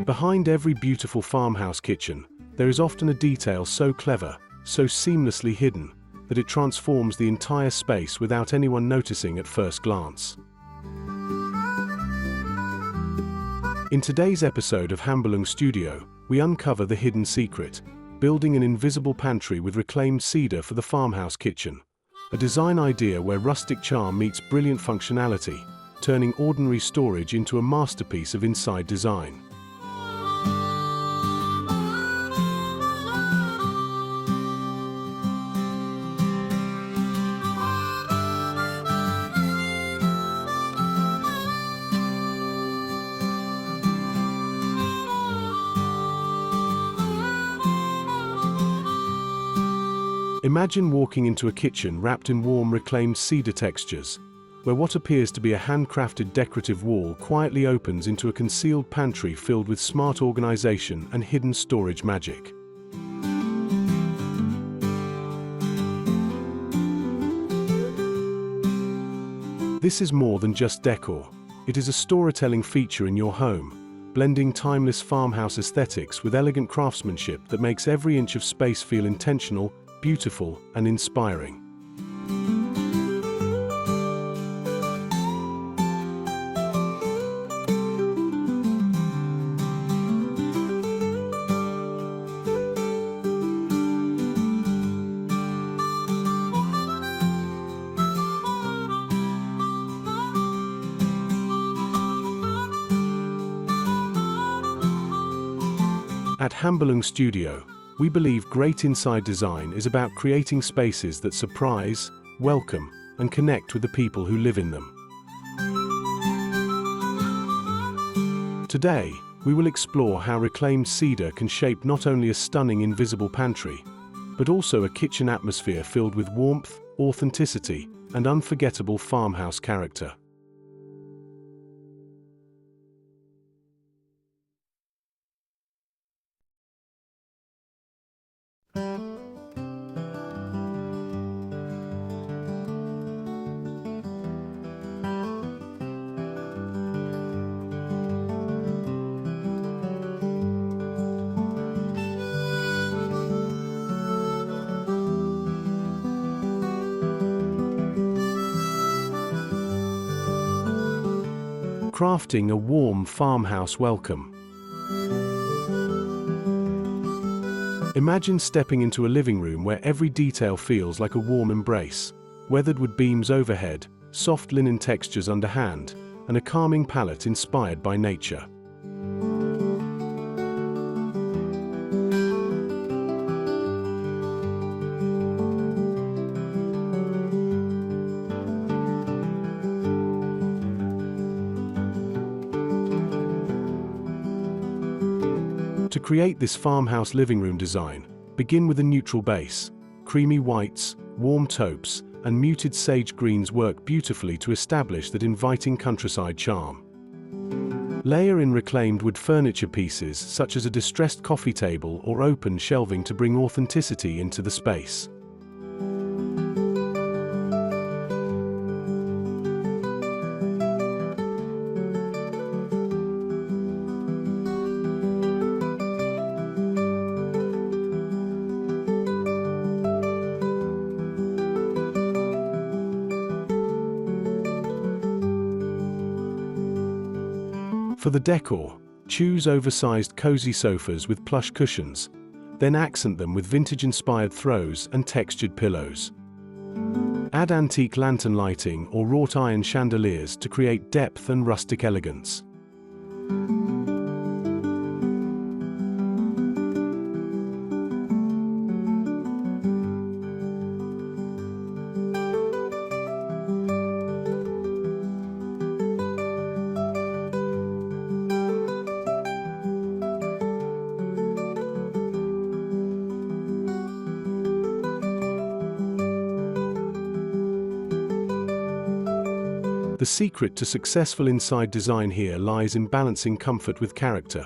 Behind every beautiful farmhouse kitchen, there is often a detail so clever, so seamlessly hidden, that it transforms the entire space without anyone noticing at first glance. In today's episode of Hamburlung Studio, we uncover the hidden secret, building an invisible pantry with reclaimed cedar for the farmhouse kitchen. A design idea where rustic charm meets brilliant functionality, turning ordinary storage into a masterpiece of inside design. Imagine walking into a kitchen wrapped in warm reclaimed cedar textures, where what appears to be a handcrafted decorative wall quietly opens into a concealed pantry filled with smart organization and hidden storage magic. This is more than just decor. It is a storytelling feature in your home, blending timeless farmhouse aesthetics with elegant craftsmanship that makes every inch of space feel intentional, beautiful, and inspiring. At Hamburlung Studio, we believe great inside design is about creating spaces that surprise, welcome, and connect with the people who live in them. Today, we will explore how reclaimed cedar can shape not only a stunning invisible pantry, but also a kitchen atmosphere filled with warmth, authenticity, and unforgettable farmhouse character. Crafting a warm farmhouse welcome. Imagine stepping into a living room where every detail feels like a warm embrace, weathered wood beams overhead, soft linen textures underhand, and a calming palette inspired by nature. To create this farmhouse living room design, begin with a neutral base. Creamy whites, warm taupes, and muted sage greens work beautifully to establish that inviting countryside charm. Layer in reclaimed wood furniture pieces such as a distressed coffee table or open shelving to bring authenticity into the space. For the decor, choose oversized cozy sofas with plush cushions, then accent them with vintage-inspired throws and textured pillows. Add antique lantern lighting or wrought iron chandeliers to create depth and rustic elegance. The secret to successful inside design here lies in balancing comfort with character.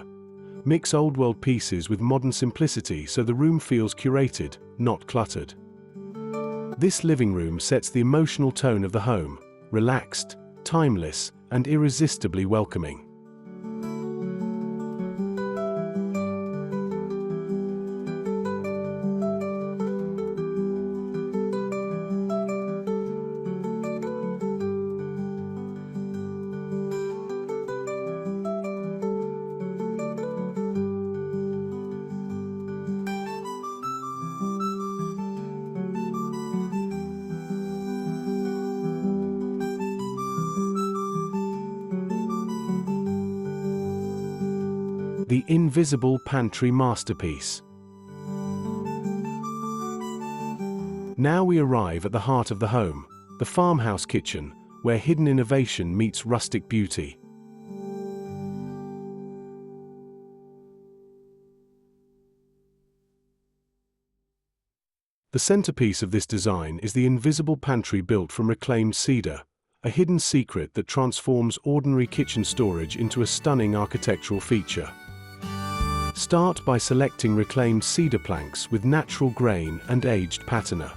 Mix old-world pieces with modern simplicity so the room feels curated, not cluttered. This living room sets the emotional tone of the home, relaxed, timeless, and irresistibly welcoming. The invisible pantry masterpiece. Now we arrive at the heart of the home, the farmhouse kitchen, where hidden innovation meets rustic beauty. The centerpiece of this design is the invisible pantry built from reclaimed cedar, a hidden secret that transforms ordinary kitchen storage into a stunning architectural feature. Start by selecting reclaimed cedar planks with natural grain and aged patina.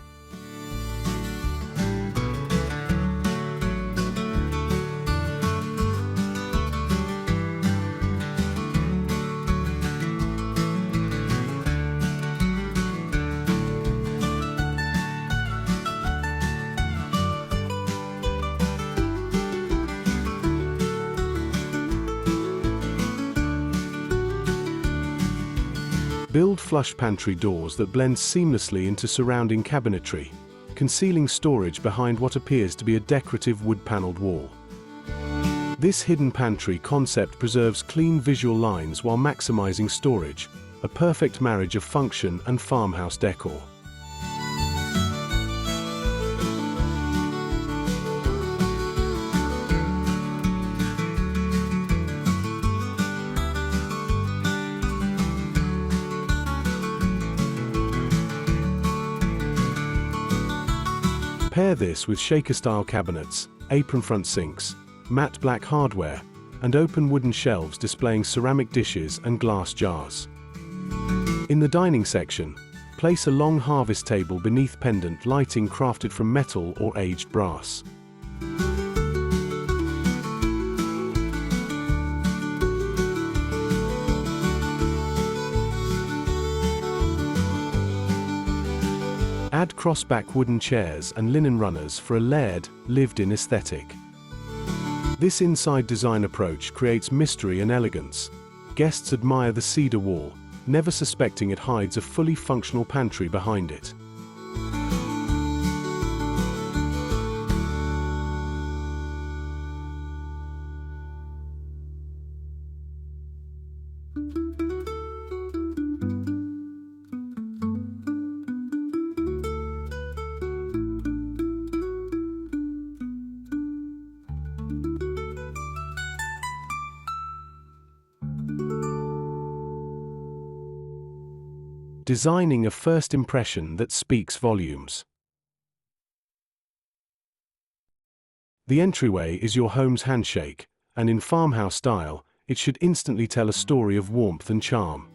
Build flush pantry doors that blend seamlessly into surrounding cabinetry, concealing storage behind what appears to be a decorative wood-paneled wall. This hidden pantry concept preserves clean visual lines while maximizing storage, a perfect marriage of function and farmhouse decor. Pair this with shaker-style cabinets, apron-front sinks, matte black hardware, and open wooden shelves displaying ceramic dishes and glass jars. In the dining section, place a long harvest table beneath pendant lighting crafted from metal or aged brass. Add crossback wooden chairs and linen runners for a layered, lived-in aesthetic. This inside design approach creates mystery and elegance. Guests admire the cedar wall, never suspecting it hides a fully functional pantry behind it. Designing a first impression that speaks volumes. The entryway is your home's handshake, and in farmhouse style, it should instantly tell a story of warmth and charm.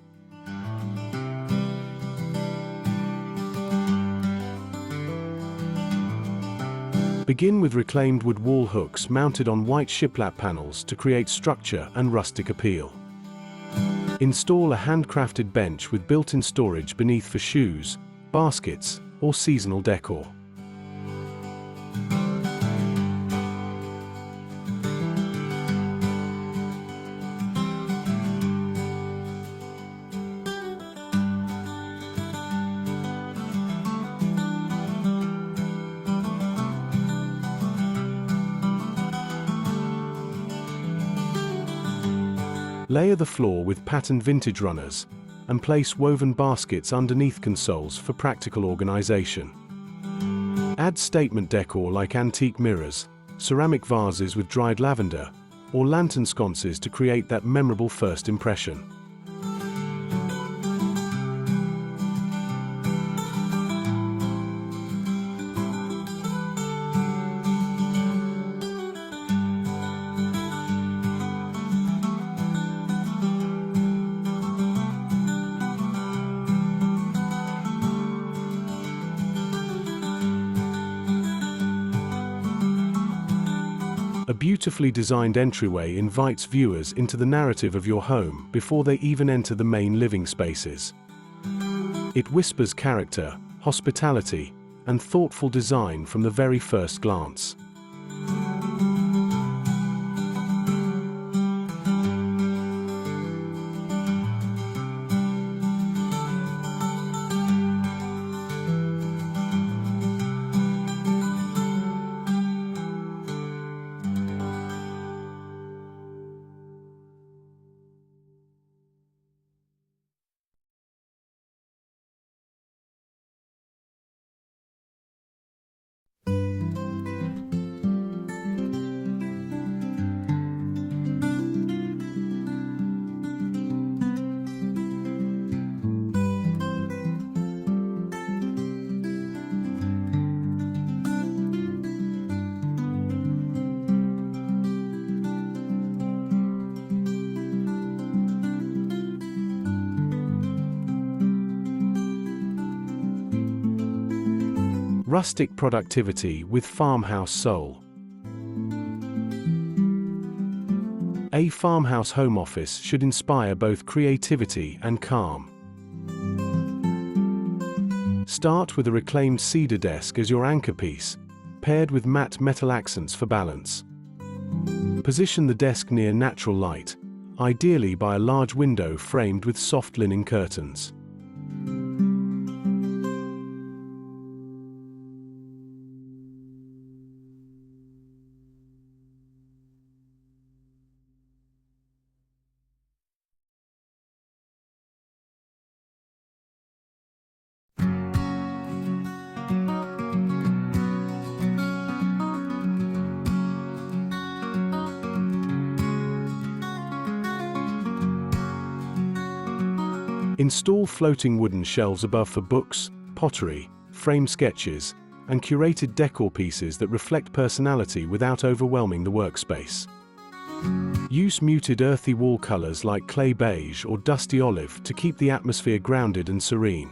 Begin with reclaimed wood wall hooks mounted on white shiplap panels to create structure and rustic appeal. Install a handcrafted bench with built-in storage beneath for shoes, baskets, or seasonal decor. Layer the floor with patterned vintage runners, and place woven baskets underneath consoles for practical organization. Add statement decor like antique mirrors, ceramic vases with dried lavender, or lantern sconces to create that memorable first impression. A beautifully designed entryway invites viewers into the narrative of your home before they even enter the main living spaces. It whispers character, hospitality, and thoughtful design from the very first glance. Rustic productivity with farmhouse soul. A farmhouse home office should inspire both creativity and calm. Start with a reclaimed cedar desk as your anchor piece, paired with matte metal accents for balance. Position the desk near natural light, ideally by a large window framed with soft linen curtains. Install floating wooden shelves above for books, pottery, framed sketches, and curated decor pieces that reflect personality without overwhelming the workspace. Use muted earthy wall colors like clay beige or dusty olive to keep the atmosphere grounded and serene.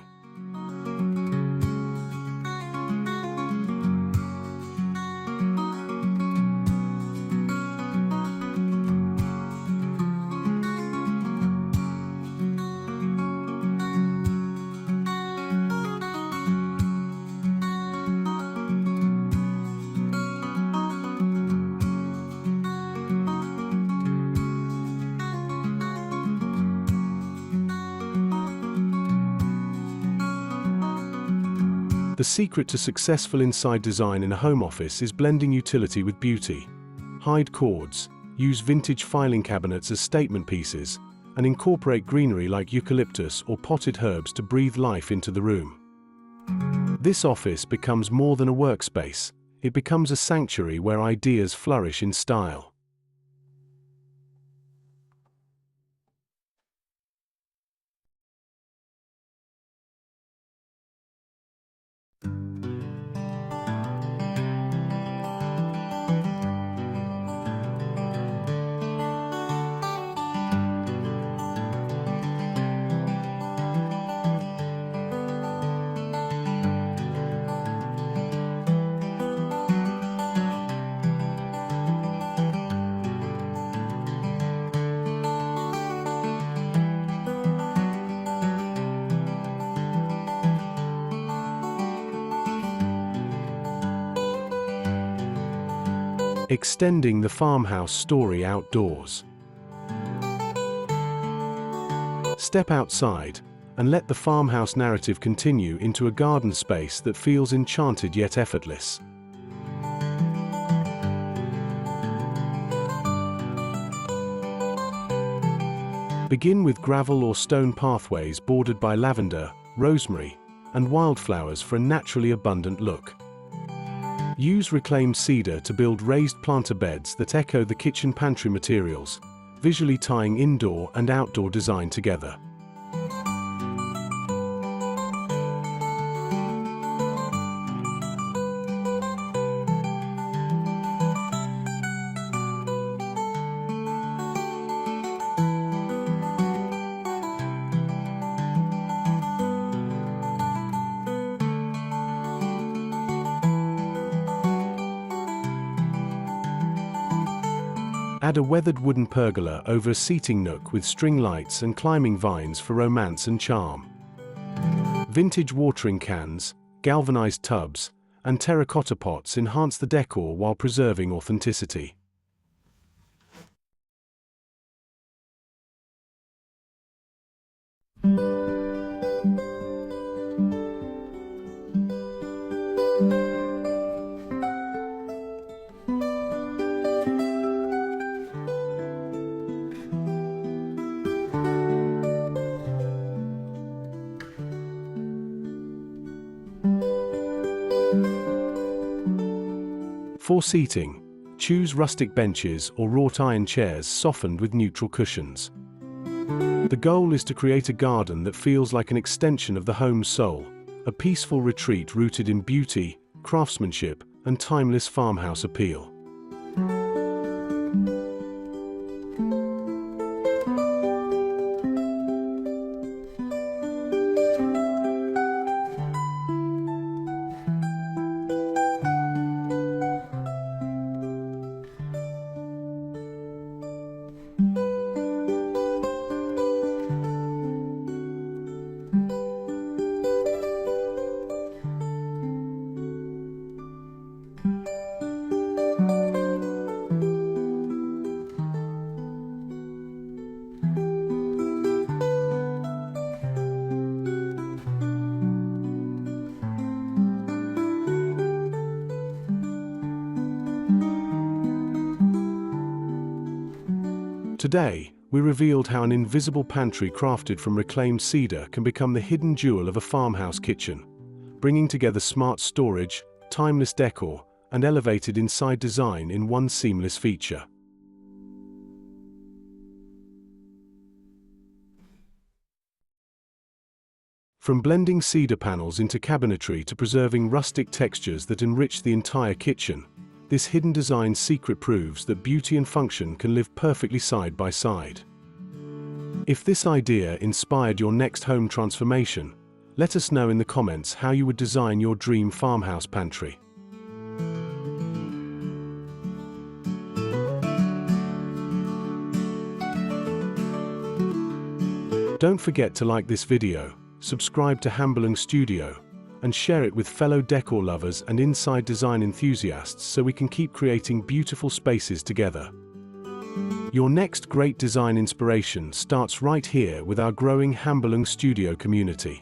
The secret to successful inside design in a home office is blending utility with beauty. Hide cords, use vintage filing cabinets as statement pieces, and incorporate greenery like eucalyptus or potted herbs to breathe life into the room. This office becomes more than a workspace, it becomes a sanctuary where ideas flourish in style. Extending the farmhouse story outdoors. Step outside and let the farmhouse narrative continue into a garden space that feels enchanted yet effortless. Begin with gravel or stone pathways bordered by lavender, rosemary, and wildflowers for a naturally abundant look. Use reclaimed cedar to build raised planter beds that echo the kitchen pantry materials, visually tying indoor and outdoor design together. Add a weathered wooden pergola over a seating nook with string lights and climbing vines for romance and charm. Vintage watering cans, galvanized tubs, and terracotta pots enhance the decor while preserving authenticity. For seating, choose rustic benches or wrought iron chairs softened with neutral cushions. The goal is to create a garden that feels like an extension of the home's soul, a peaceful retreat rooted in beauty, craftsmanship, and timeless farmhouse appeal. Today, we revealed how an invisible pantry crafted from reclaimed cedar can become the hidden jewel of a farmhouse kitchen, bringing together smart storage, timeless decor, and elevated inside design in one seamless feature. From blending cedar panels into cabinetry to preserving rustic textures that enrich the entire kitchen, this hidden design secret proves that beauty and function can live perfectly side by side. If this idea inspired your next home transformation, let us know in the comments how you would design your dream farmhouse pantry. Don't forget to like this video, subscribe to Hambalung Studio, and share it with fellow decor lovers and inside design enthusiasts so we can keep creating beautiful spaces together. Your next great design inspiration starts right here with our growing Hambalung Studio community.